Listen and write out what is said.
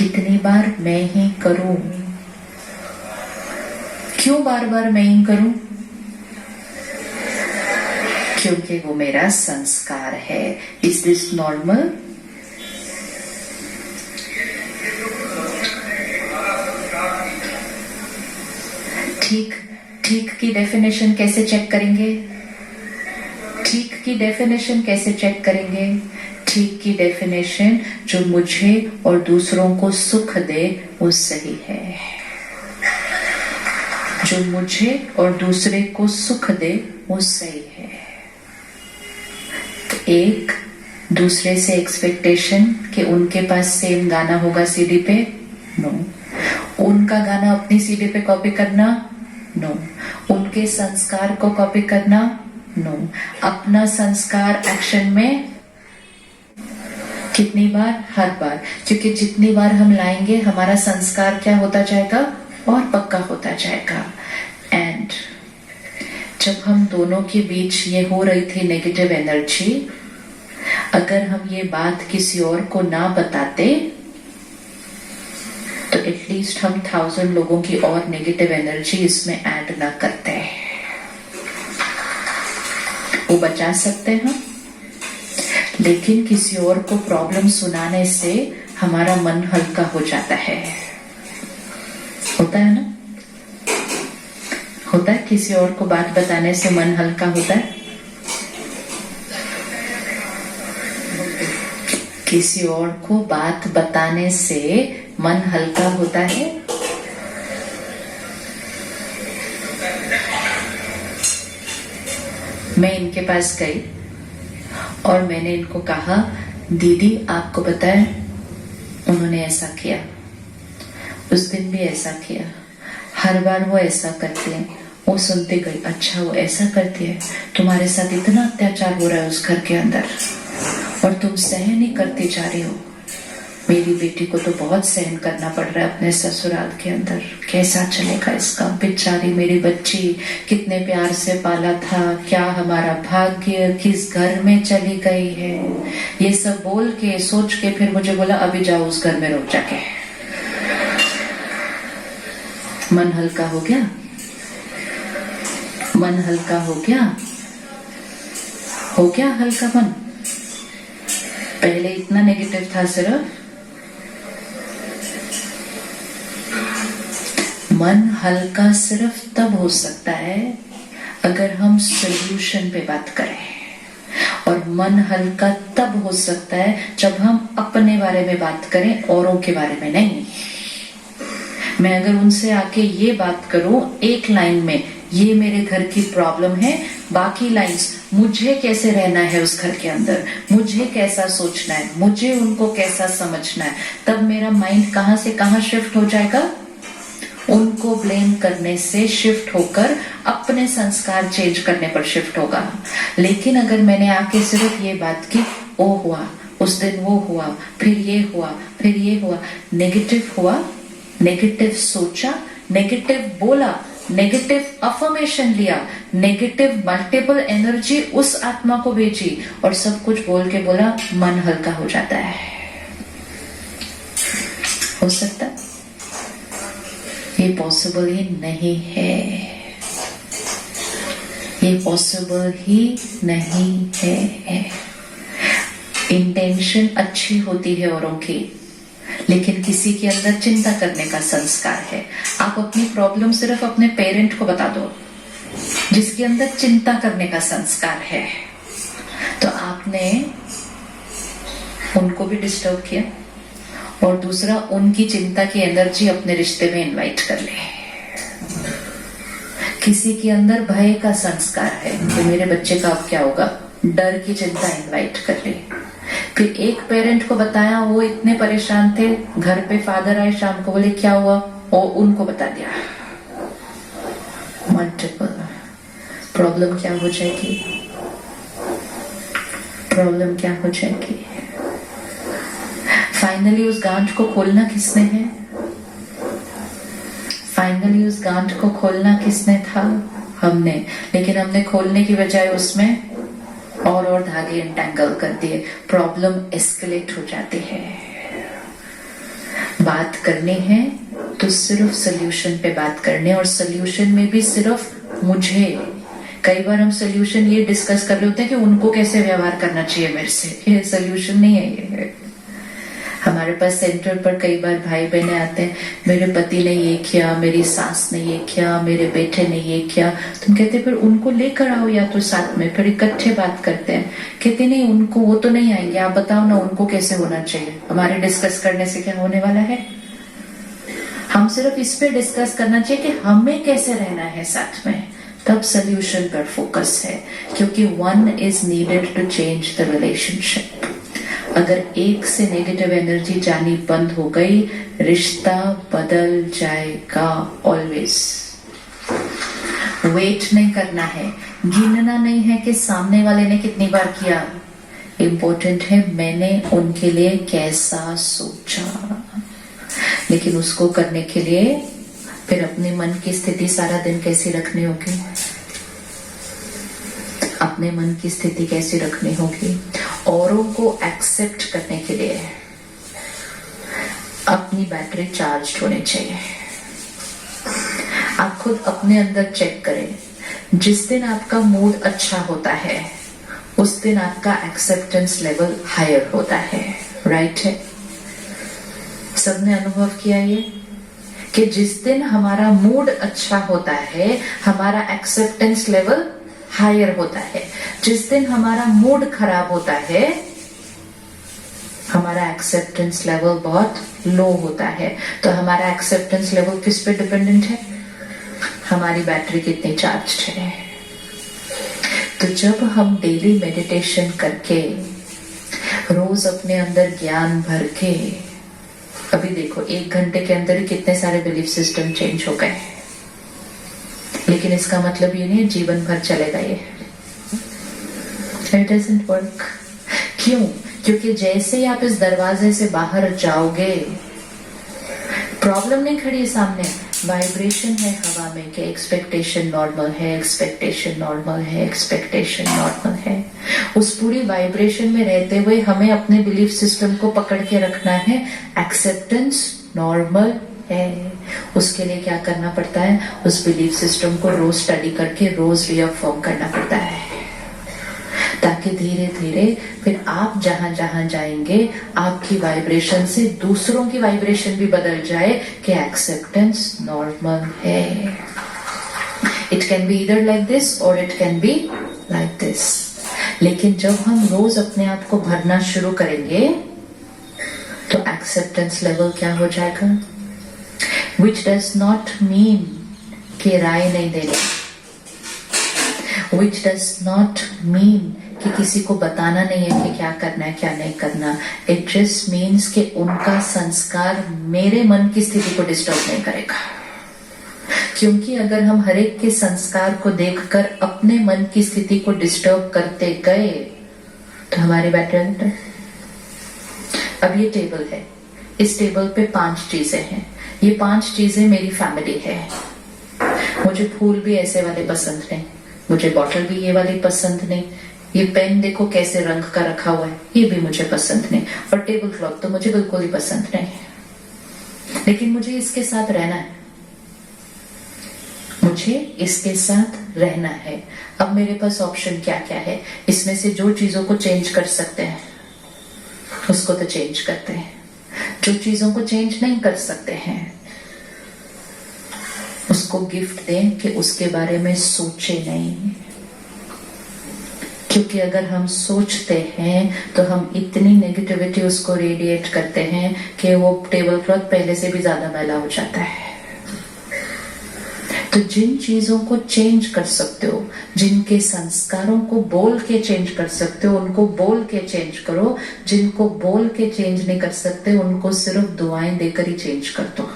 कितनी बार मैं ही करूं? क्यों बार बार मैं ही करूं? क्योंकि वो मेरा संस्कार है। Is this normal? ठीक ठीक की डेफिनेशन कैसे चेक करेंगे? ठीक की डेफिनेशन कैसे चेक करेंगे? ठीक की डेफिनेशन जो मुझे और दूसरों को सुख दे वो सही है। जो मुझे और दूसरे को सुख दे वो सही है। तो एक दूसरे से एक्सपेक्टेशन कि उनके पास सेम गाना होगा सीडी पे, नो। उनका गाना अपनी सीडी पे कॉपी करना, नो। उनके संस्कार को कॉपी करना, नो। अपना संस्कार एक्शन में कितनी बार? हर बार। क्योंकि जितनी बार हम लाएंगे हमारा संस्कार क्या होता जाएगा? और पक्का होता जाएगा। एंड जब हम दोनों के बीच ये हो रही थी नेगेटिव एनर्जी, अगर हम ये बात किसी और को ना बताते तो एटलीस्ट हम 1000 लोगों की और नेगेटिव एनर्जी इसमें ऐड ना करते। वो बचा सकते हैं, लेकिन किसी और को प्रॉब्लम सुनाने से हमारा मन हल्का हो जाता है। होता है ना? होता है, किसी और को बात बताने से मन हल्का होता है। किसी और को बात बताने से मन हल्का होता है। मैं इनके पास गई और मैंने इनको कहा, दीदी आपको पता है उन्होंने ऐसा किया, उस दिन भी ऐसा किया, हर बार वो ऐसा करती है। वो सुनते गई, अच्छा वो ऐसा करती है, तुम्हारे साथ इतना अत्याचार हो रहा है उस घर के अंदर और तुम सहन ही करती जा रही हो। मेरी बेटी को तो बहुत सहन करना पड़ रहा है अपने ससुराल के अंदर, कैसा चलेगा इसका? बेचारी मेरी बच्ची कितने प्यार से पाला था, क्या हमारा भाग्य किस घर में चली गई है। ये सब बोल के सोच के फिर मुझे बोला, अभी जाओ उस घर में रुक जाके। मन हल्का हो गया? मन हल्का हो गया? हो गया हल्का मन? पहले इतना नेगेटिव था सिर्फ। मन हल्का सिर्फ तब हो सकता है अगर हम सोल्यूशन पे बात करें, और मन हल्का तब हो सकता है जब हम अपने बारे में बात करें, औरों के बारे में नहीं। मैं अगर उनसे आके ये बात करूं एक लाइन में, ये मेरे घर की प्रॉब्लम है, बाकी लाइंस मुझे कैसे रहना है उस घर के अंदर, मुझे कैसा सोचना है, मुझे उनको कैसा समझना है, तब मेरा माइंड कहां से कहां शिफ्ट हो जाएगा? उनको ब्लेम करने से शिफ्ट होकर अपने संस्कार चेंज करने पर शिफ्ट होगा। लेकिन अगर मैंने आके सिर्फ ये बात की, ओ हुआ उस दिन, वो हुआ, फिर ये हुआ, फिर ये हुआ, नेगेटिव हुआ, नेगेटिव सोचा, नेगेटिव बोला, नेगेटिव अफर्मेशन लिया, नेगेटिव मल्टीपल एनर्जी उस आत्मा को भेजी और सब कुछ बोल के बोला, मन हल्का हो जाता है। हो सकता? ये पॉसिबल ही नहीं है। ये पॉसिबल ही नहीं है। इंटेंशन अच्छी होती है औरों की, लेकिन किसी के अंदर चिंता करने का संस्कार है। आप अपनी प्रॉब्लम सिर्फ अपने पेरेंट को बता दो, जिसके अंदर चिंता करने का संस्कार है, तो आपने उनको भी डिस्टर्ब किया और दूसरा उनकी चिंता की एनर्जी अपने रिश्ते में इनवाइट कर ले। किसी के अंदर भय का संस्कार है कि मेरे बच्चे का अब क्या होगा, डर की चिंता इनवाइट कर ले। फिर एक पेरेंट को बताया, वो इतने परेशान थे, घर पे फादर आए शाम को, बोले क्या हुआ, और उनको बता दिया। मल्टीपल प्रॉब्लम क्या हो जाएगी? प्रॉब्लम क्या हो जाएगी? फाइनली उस गांठ को खोलना किसने है? फाइनली उस गांठ को खोलना किसने था? हमने। लेकिन हमने खोलने की बजाय उसमें और धागे इंटेंगल कर दिए, प्रॉब्लम एस्केलेट हो जाती है। बात करनी है तो सिर्फ सोल्यूशन पे बात करने, और सोल्यूशन में भी सिर्फ मुझे। कई बार हम सोल्यूशन ये डिस्कस कर रहे होते हैं कि उनको कैसे व्यवहार करना चाहिए मेरे से, ये सोल्यूशन नहीं है। ये हमारे पास सेंटर पर कई बार भाई बहने आते हैं, मेरे पति ने ये किया, मेरी सास ने ये किया, मेरे बेटे ने ये किया। तुम कहते फिर उनको लेकर आओ या तो साथ में, फिर इकट्ठे बात करते हैं। कहते नहीं, उनको वो तो नहीं आएंगे, आप बताओ ना उनको कैसे होना चाहिए। हमारे डिस्कस करने से क्या होने वाला है? हम सिर्फ इस पे डिस्कस करना चाहिए कि हमें कैसे रहना है साथ में, तब सोल्यूशन पर फोकस है। क्योंकि one is needed to change the relationship. अगर एक से नेगेटिव एनर्जी जानी बंद हो गई, रिश्ता बदल जाएगा। ऑलवेज वेट नहीं करना है, गिनना नहीं है कि सामने वाले ने कितनी बार किया। इंपॉर्टेंट है मैंने उनके लिए कैसा सोचा। लेकिन उसको करने के लिए फिर अपने मन की स्थिति सारा दिन कैसी रखनी होगी, अपने मन की स्थिति कैसी रखनी होगी। औरों को एक्सेप्ट करने के लिए अपनी बैटरी चार्ज होनी चाहिए। आप खुद अपने अंदर चेक करें, जिस दिन आपका मूड अच्छा होता है उस दिन आपका एक्सेप्टेंस लेवल हायर होता है। राइट है? सबने अनुभव किया ये कि जिस दिन हमारा मूड अच्छा होता है हमारा एक्सेप्टेंस लेवल हायर होता है, जिस दिन हमारा मूड खराब होता है हमारा एक्सेप्टेंस लेवल बहुत लो होता है। तो हमारा एक्सेप्टेंस लेवल किस पे डिपेंडेंट है? हमारी बैटरी कितनी चार्ज है। तो जब हम डेली मेडिटेशन करके रोज अपने अंदर ज्ञान भर के, अभी देखो 1 घंटे के अंदर ही कितने सारे बिलीफ सिस्टम चेंज हो गए। लेकिन इसका मतलब ये नहीं है जीवन भर चलेगा ये। It doesn't work। क्यों? क्योंकि जैसे ही आप इस दरवाजे से बाहर जाओगे, प्रॉब्लम नहीं खड़ी है सामने, वाइब्रेशन है हवा में कि एक्सपेक्टेशन नॉर्मल है, एक्सपेक्टेशन नॉर्मल है, एक्सपेक्टेशन नॉर्मल है। उस पूरी वाइब्रेशन में रहते हुए हमें अपने बिलीफ सिस्टम को पकड़ के रखना है, एक्सेप्टेंस नॉर्मल है। उसके लिए क्या करना पड़ता है? उस बिलीफ सिस्टम को रोज स्टडी करके रोज रीअफर्म करना पड़ता है, ताकि धीरे धीरे फिर आप जहां जहां जाएंगे आपकी वाइब्रेशन से दूसरों की वाइब्रेशन भी बदल जाए कि एक्सेप्टेंस नॉर्मल है। It can be either like this और it can be like this. लेकिन जब हम रोज अपने आप को भरना शुरू करेंगे तो एक्सेप्टेंस लेवल क्या हो जाएगा? Which does not mean कि राय नहीं देना, which does not mean कि किसी को बताना नहीं है कि क्या करना है क्या नहीं करना। It just means कि उनका संस्कार मेरे मन की स्थिति को डिस्टर्ब नहीं करेगा। क्योंकि अगर हम हर एक के संस्कार को देखकर अपने मन की स्थिति को डिस्टर्ब करते गए तो हमारी बैटरी। अब ये टेबल है, इस टेबल पे 5 चीजें हैं। ये 5 चीजें मेरी फैमिली है। मुझे फूल भी ऐसे वाले पसंद नहीं, मुझे बॉटल भी ये वाली पसंद नहीं, ये पेन देखो कैसे रंग का रखा हुआ है ये भी मुझे पसंद नहीं, और टेबल क्लॉथ तो मुझे बिल्कुल ही पसंद नहीं। लेकिन मुझे इसके साथ रहना है, मुझे इसके साथ रहना है। अब मेरे पास ऑप्शन क्या क्या है? इसमें से जो चीजों को चेंज कर सकते हैं उसको तो चेंज करते हैं, जो चीजों को चेंज नहीं कर सकते हैं उसको गिफ्ट दें कि उसके बारे में सोचे नहीं। क्योंकि अगर हम सोचते हैं तो हम इतनी नेगेटिविटी उसको रेडिएट करते हैं कि वो टेबल क्लॉथ पहले से भी ज्यादा मैला हो जाता है। तो जिन चीजों को चेंज कर सकते हो, जिनके संस्कारों को बोल के चेंज कर सकते हो उनको बोल के चेंज करो। जिनको बोल के चेंज नहीं कर सकते उनको सिर्फ दुआएं देकर ही चेंज कर दो।